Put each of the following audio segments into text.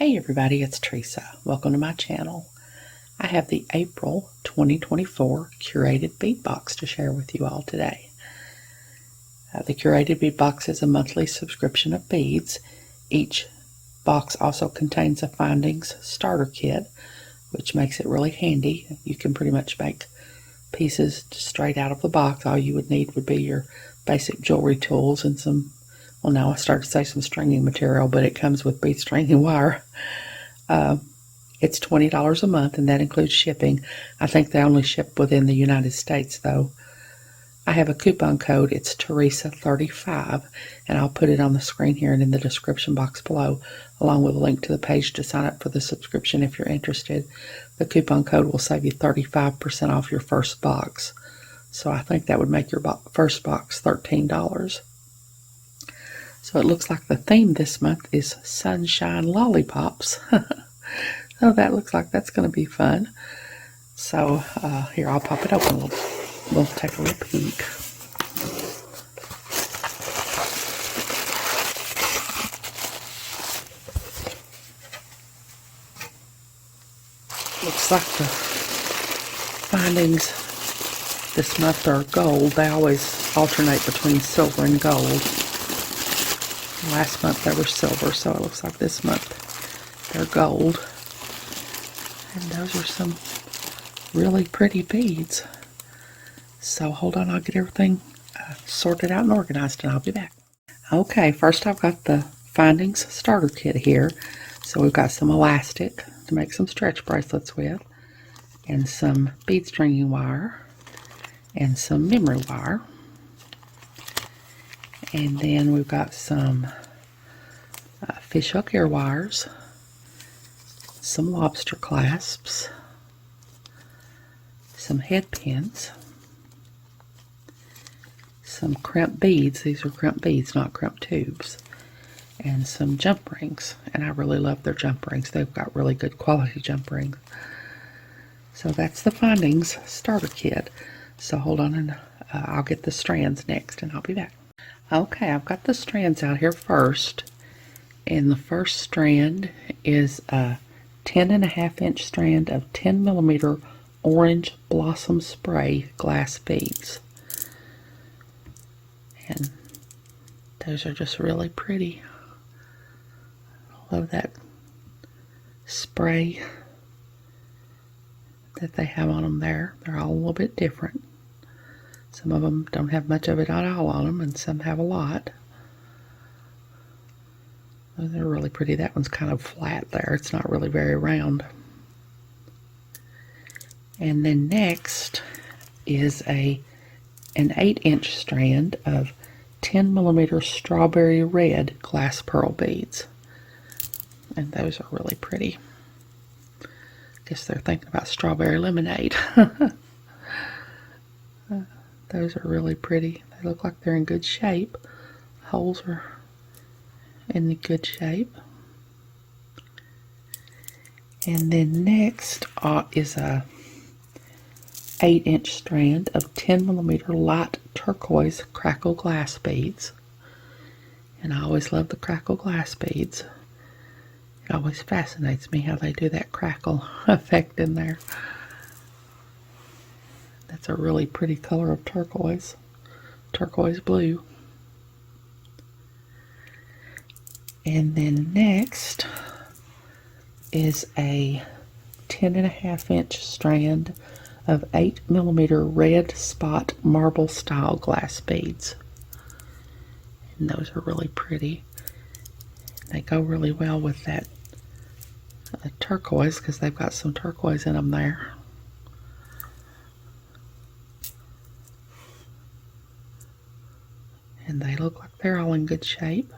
Hey everybody, it's Teresa. Welcome to my channel. I have the April 2024 Curated Bead Box to share with you all today. The Curated Bead Box is a monthly subscription of beads. Each box also contains a Findings starter kit, which makes it really handy. You can pretty much make pieces straight out of the box. All you would need would be your basic jewelry tools and some, well, now I started to say some stringing material, but it comes with bead stringing wire. It's $20 a month, and that includes shipping. I think they only ship within the United States, though. I have a coupon code. It's Teresa35, and I'll put it on the screen here and in the description box below, along with a link to the page to sign up for the subscription if you're interested. The coupon code will save you 35% off your first box. So I think that would make your first box $13. So it looks like the theme this month is Sunshine Lollipops. Oh, that looks like that's going to be fun. So here, I'll pop it open. We'll take a little peek. Looks like the findings this month are gold. They always alternate between silver and gold. Last month they were silver, so it looks like this month they're gold. And those are some really pretty beads. So hold on, I'll get everything sorted out and organized, and I'll be back. Okay, first I've got the Findings starter kit here. So we've got some elastic to make some stretch bracelets with, and some bead stringing wire, and some memory wire. And then we've got some fishhook ear wires, some lobster clasps, some head pins, some crimp beads. These are crimp beads, not crimp tubes. And some jump rings. And I really love their jump rings. They've got really good quality jump rings. So that's the Findings starter kit. So hold on, and I'll get the strands next, and I'll be back. Okay, I've got the strands out here first. And the first strand is a 10.5-inch strand of 10mm orange blossom spray glass beads. And those are just really pretty. I love that spray that they have on them there. They're all a little bit different. Some of them don't have much of it at all on them, and some have a lot. They're really pretty. That one's kind of flat there. It's not really very round. And then next is an 8-inch strand of 10mm strawberry red glass pearl beads. And those are really pretty. Guess they're thinking about strawberry lemonade. Those are really pretty. They look like they're in good shape. Holes are in good shape. And then next is a 8-inch strand of 10mm light turquoise crackle glass beads. And I always love the crackle glass beads. It always fascinates me how they do that crackle effect in there. That's a really pretty color of turquoise. Turquoise blue. And then next is a 10.5-inch strand of 8mm red spot marble style glass beads. And those are really pretty. They go really well with that turquoise, because they've got some turquoise in them there. And they look like they're all in good shape.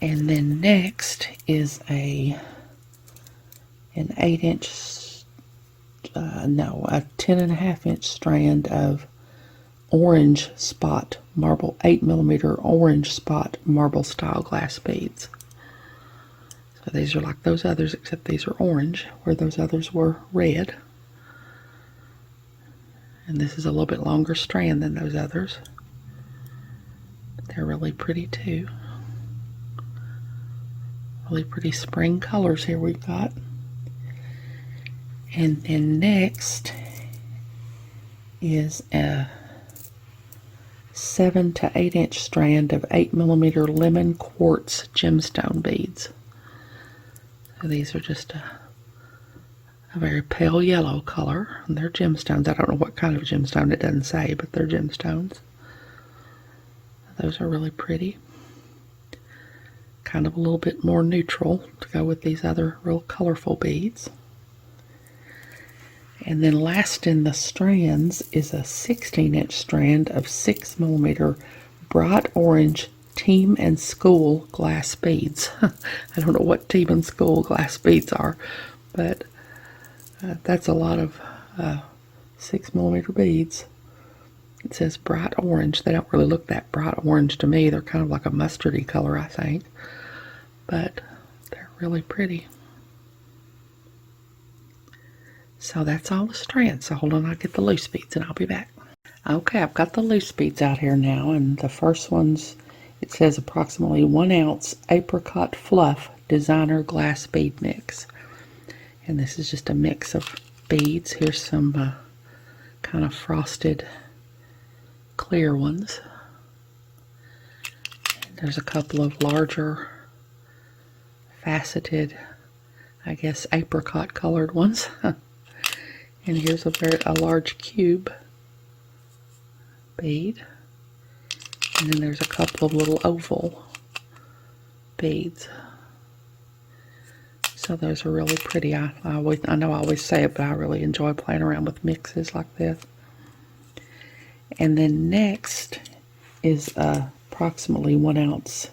And then next is a 10.5-inch strand of orange spot marble, 8mm orange spot marble style glass beads. So these are like those others, except these are orange, where those others were red. And this is a little bit longer strand than those others. They're really pretty too. Really pretty spring colors here we've got. And then next is a 7 to 8 inch strand of 8mm lemon quartz gemstone beads. So these are just a very pale yellow color, and they're gemstones. I don't know what kind of gemstone, it doesn't say, but they're gemstones. Those are really pretty. Kind of a little bit more neutral to go with these other real colorful beads. And then last in the strands is a 16 inch strand of 6mm bright orange team and school glass beads. I don't know what team and school glass beads are, but that's a lot of 6mm beads. It says bright orange. They don't really look that bright orange to me. They're kind of like a mustardy color, I think. But they're really pretty. So that's all the strands. So hold on, I'll get the loose beads and I'll be back. Okay, I've got the loose beads out here now, and the first one's, it says approximately 1 ounce apricot fluff designer glass bead mix. And this is just a mix of beads. Here's some kind of frosted clear ones. And there's a couple of larger faceted, I guess, apricot colored ones. And here's a large cube bead. And then there's a couple of little oval beads. So those are really pretty. I know I always say it, but I really enjoy playing around with mixes like this. And then next is approximately 1 ounce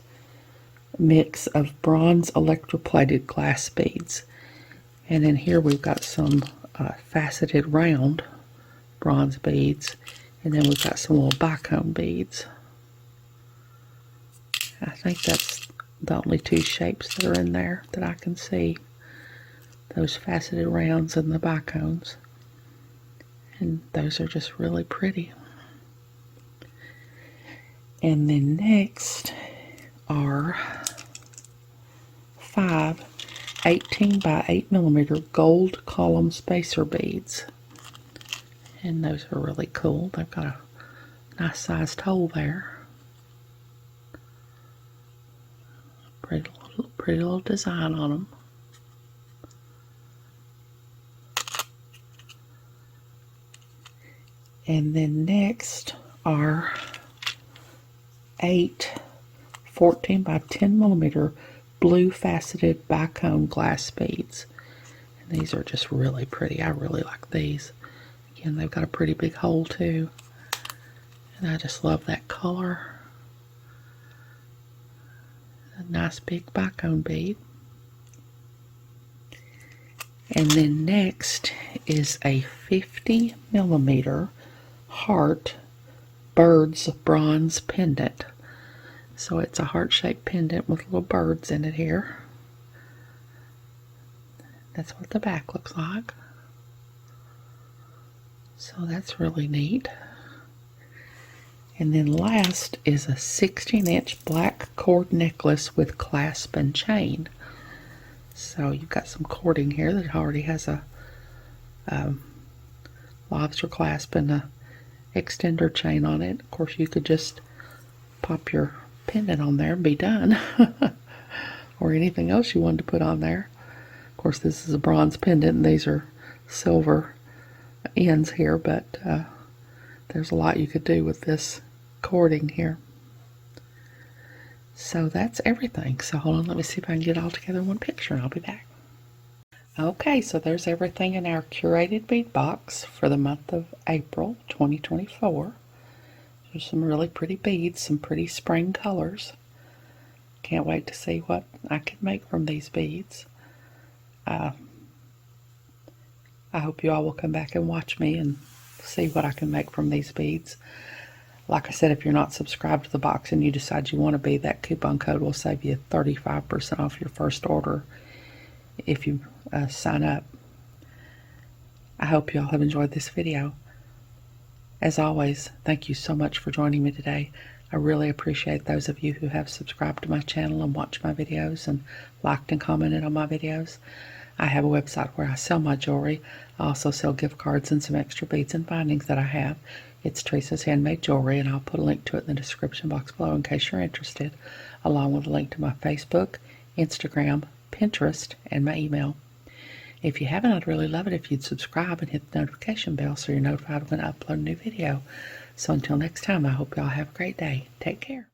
mix of bronze electroplated glass beads. And then here we've got some faceted round bronze beads, and then we've got some little bicone beads. I think that's the only two shapes that are in there that I can see. Those faceted rounds and the bicones. And those are just really pretty. And then next are 5 18 by 8mm gold column spacer beads. And those are really cool. They've got a nice sized hole there. Pretty little design on them. And then next are 8 14 by 10mm blue faceted bicone glass beads. And these are just really pretty. I really like these. Again, they've got a pretty big hole too. And I just love that color. A nice big bicone bead. And then next is a 50mm heart bird's bronze pendant. So it's a heart-shaped pendant with little birds in it here. That's what the back looks like. So that's really neat. And then last is a 16-inch black cord necklace with clasp and chain. So you've got some cording here that already has a lobster clasp and a extender chain on it. Of course, you could just pop your pendant on there and be done. Or anything else you wanted to put on there. Of course, this is a bronze pendant and these are silver ends here, but there's a lot you could do with this cording here. So that's everything. So hold on, let me see if I can get it all together in one picture and I'll be back. Okay, so there's everything in our curated bead box for the month of April 2024. There's some really pretty beads, some pretty spring colors. Can't wait to see what I can make from these beads. I hope you all will come back and watch me and see what I can make from these beads. Like I said, if you're not subscribed to the box and you decide you want to be, that coupon code will save you 35% off your first order if you sign up. I hope you all have enjoyed this video. As always, thank you so much for joining me today. I really appreciate those of you who have subscribed to my channel and watched my videos and liked and commented on my videos. I have a website where I sell my jewelry. I also sell gift cards and some extra beads and bindings that I have. It's Teresa's Handmade Jewelry, and I'll put a link to it in the description box below in case you're interested, along with a link to my Facebook, Instagram, Pinterest, and my email. If you haven't, I'd really love it if you'd subscribe and hit the notification bell so you're notified when I upload a new video. So until next time, I hope y'all have a great day. Take care.